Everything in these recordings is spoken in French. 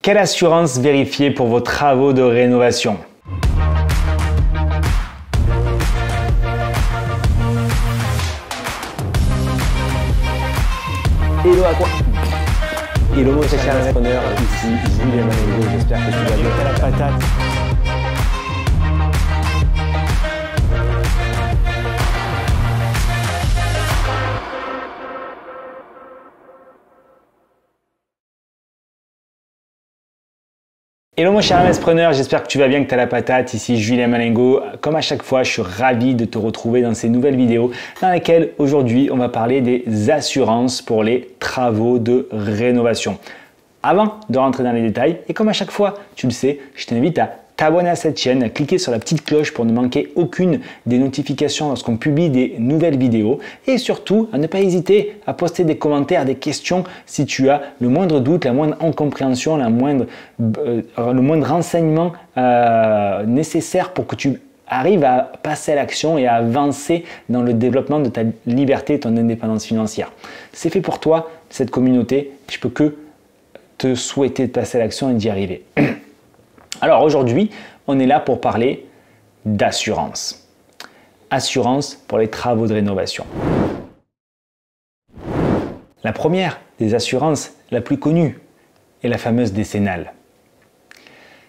Quelle assurance vérifier pour vos travaux de rénovation? Hello à quoi? Hello mon cher entrepreneur, ici Julien Malengo, j'espère que tu vas bien. La patate. Hello mon cher investisseur, j'espère que tu vas bien, que tu as la patate. Ici Julien Malengo. Comme à chaque fois, je suis ravi de te retrouver dans ces nouvelles vidéos dans lesquelles aujourd'hui on va parler des assurances pour les travaux de rénovation. Avant de rentrer dans les détails, et comme à chaque fois, tu le sais, je t'invite à t'abonner à cette chaîne, à cliquer sur la petite cloche pour ne manquer aucune des notifications lorsqu'on publie des nouvelles vidéos et surtout à ne pas hésiter à poster des commentaires, des questions si tu as le moindre doute, la moindre incompréhension, le moindre renseignement nécessaire pour que tu arrives à passer à l'action et à avancer dans le développement de ta liberté et ton indépendance financière. C'est fait pour toi, cette communauté, je peux que te souhaiter de passer à l'action et d'y arriver. Alors aujourd'hui, on est là pour parler d'assurance. Assurance pour les travaux de rénovation. La première des assurances la plus connue est la fameuse décennale.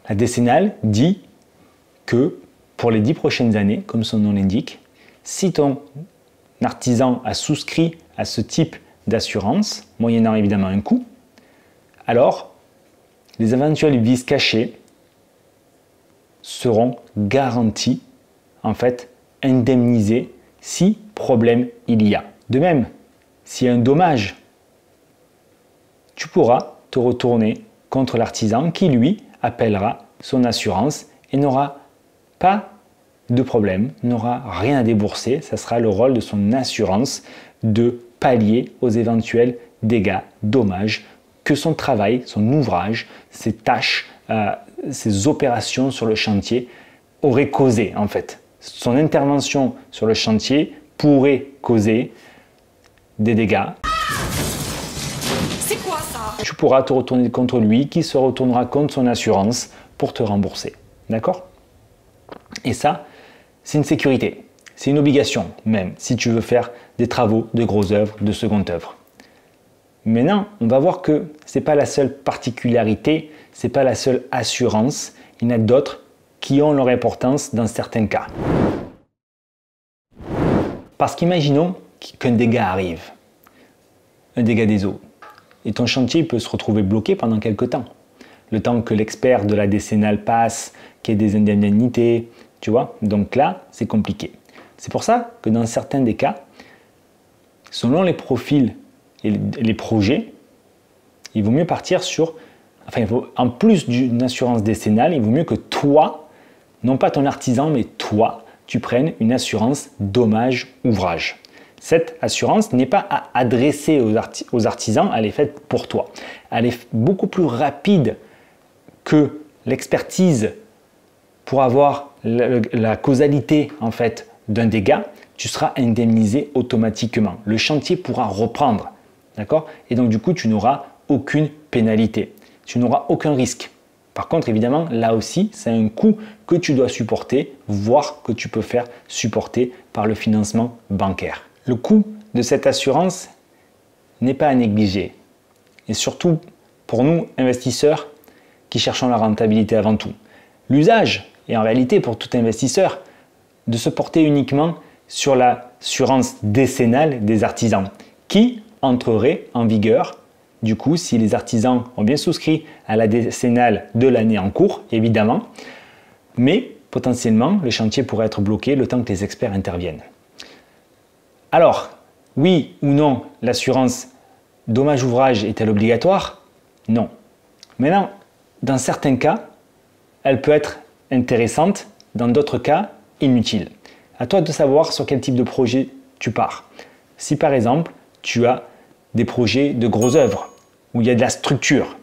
La décennale dit que pour les 10 prochaines années, comme son nom l'indique, si ton artisan a souscrit à ce type d'assurance, moyennant évidemment un coût, alors les éventuels vices cachés seront garantis, en fait, indemnisés si problème il y a. De même, s'il y a un dommage, tu pourras te retourner contre l'artisan qui, lui, appellera son assurance et n'aura pas de problème, n'aura rien à débourser. Ça sera le rôle de son assurance de pallier aux éventuels dégâts, dommages que son travail, son ouvrage, ses tâches, ses opérations sur le chantier auraient causé en fait. Son intervention sur le chantier pourrait causer des dégâts. C'est quoi ça? Tu pourras te retourner contre lui qui se retournera contre son assurance pour te rembourser. D'accord? Et ça, c'est une sécurité. C'est une obligation même si tu veux faire des travaux de grosses œuvres, de seconde œuvre. Maintenant, on va voir que ce n'est pas la seule particularité, ce n'est pas la seule assurance. Il y en a d'autres qui ont leur importance dans certains cas. Parce qu'imaginons qu'un dégât arrive, un dégât des eaux, et ton chantier peut se retrouver bloqué pendant quelque temps. Le temps que l'expert de la décennale passe, qu'il y ait des indemnités, tu vois. Donc là, c'est compliqué. C'est pour ça que dans certains des cas, selon les profils et les projets, il vaut mieux partir sur, en plus d'une assurance décennale, il vaut mieux que toi, non pas ton artisan, mais toi, tu prennes une assurance dommage ouvrage. Cette assurance n'est pas à adresser aux artisans, elle est faite pour toi. Elle est beaucoup plus rapide que l'expertise pour avoir la causalité en fait d'un dégât. Tu seras indemnisé automatiquement. Le chantier pourra reprendre. D'accord? Et donc du coup, tu n'auras aucune pénalité. Tu n'auras aucun risque. Par contre, évidemment, là aussi, c'est un coût que tu dois supporter, voire que tu peux faire supporter par le financement bancaire. Le coût de cette assurance n'est pas à négliger. Et surtout, pour nous, investisseurs, qui cherchons la rentabilité avant tout. L'usage, et en réalité pour tout investisseur, de se porter uniquement sur l'assurance décennale des artisans, qui entrerait en vigueur, du coup, si les artisans ont bien souscrit à la décennale de l'année en cours, évidemment, mais potentiellement, le chantier pourrait être bloqué le temps que les experts interviennent. Alors, oui ou non, l'assurance dommage ouvrage est-elle obligatoire? Non. Maintenant, dans certains cas, elle peut être intéressante, dans d'autres cas, inutile. À toi de savoir sur quel type de projet tu pars. Si par exemple, tu as des projets de grosses œuvres, où il y a de la structure,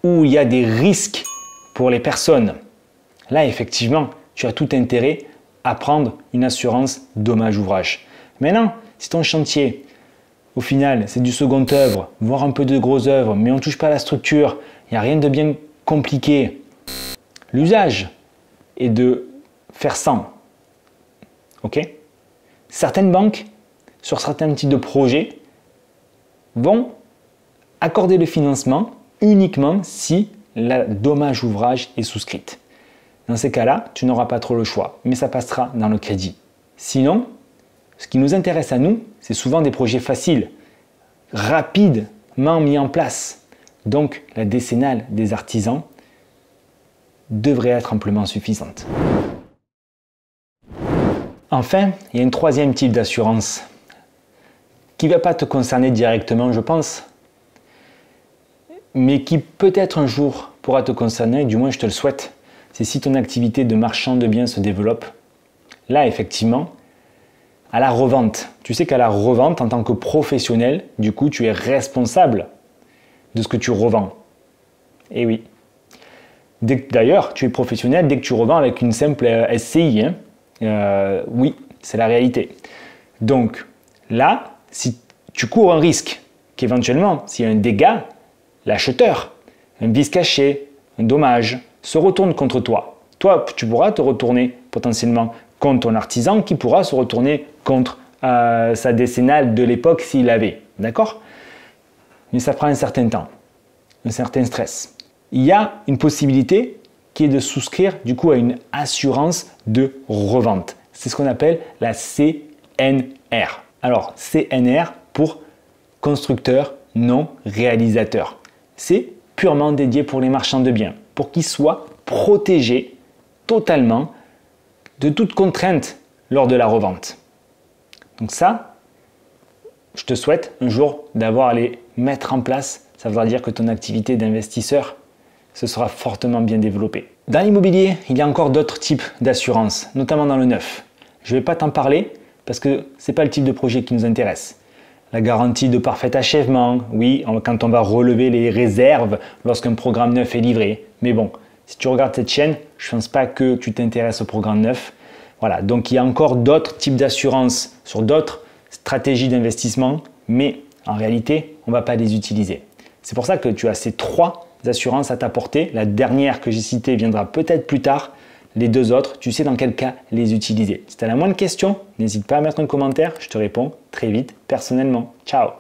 où il y a des risques pour les personnes, là effectivement, tu as tout intérêt à prendre une assurance dommage ouvrage. Maintenant, si ton chantier, au final, c'est du second œuvre, voire un peu de grosse œuvre, mais on ne touche pas à la structure, il n'y a rien de bien compliquer l'usage et de faire sans. Ok? Certaines banques, sur certains types de projets, vont accorder le financement uniquement si la dommage ouvrage est souscrite. Dans ces cas-là, tu n'auras pas trop le choix, mais ça passera dans le crédit. Sinon, ce qui nous intéresse à nous, c'est souvent des projets faciles, rapidement mis en place. Donc, la décennale des artisans devrait être amplement suffisante. Enfin, il y a un troisième type d'assurance qui ne va pas te concerner directement, je pense, mais qui peut-être un jour pourra te concerner, du moins je te le souhaite. C'est si ton activité de marchand de biens se développe. Là, effectivement, à la revente. Tu sais qu'à la revente, en tant que professionnel, du coup, tu es responsable de ce que tu revends. Et oui. D'ailleurs, tu es professionnel dès que tu revends avec une simple SCI. Oui, c'est la réalité. Donc, là, si tu cours un risque qu'éventuellement, s'il y a un dégât, l'acheteur, un vice caché, un dommage, se retourne contre toi. Toi, tu pourras te retourner potentiellement contre ton artisan qui pourra se retourner contre sa décennale de l'époque s'il l'avait. D'accord? Mais ça prend un certain temps, un certain stress. Il y a une possibilité qui est de souscrire du coup à une assurance de revente. C'est ce qu'on appelle la CNR. Alors, CNR pour constructeur non réalisateur. C'est purement dédié pour les marchands de biens, pour qu'ils soient protégés totalement de toute contrainte lors de la revente. Donc ça, je te souhaite un jour d'avoir à les mettre en place. Ça voudra dire que ton activité d'investisseur se sera fortement bien développée. Dans l'immobilier, il y a encore d'autres types d'assurances, notamment dans le neuf. Je ne vais pas t'en parler parce que ce n'est pas le type de projet qui nous intéresse. La garantie de parfait achèvement, oui, quand on va relever les réserves lorsqu'un programme neuf est livré. Mais bon, si tu regardes cette chaîne, je ne pense pas que tu t'intéresses au programme neuf. Voilà, donc il y a encore d'autres types d'assurances sur d'autres stratégies d'investissement, mais en réalité, on ne va pas les utiliser. C'est pour ça que tu as ces trois assurances à t'apporter. La dernière que j'ai citée viendra peut-être plus tard. Les deux autres, tu sais dans quel cas les utiliser. Si tu as la moindre question, n'hésite pas à mettre un commentaire, je te réponds très vite personnellement. Ciao!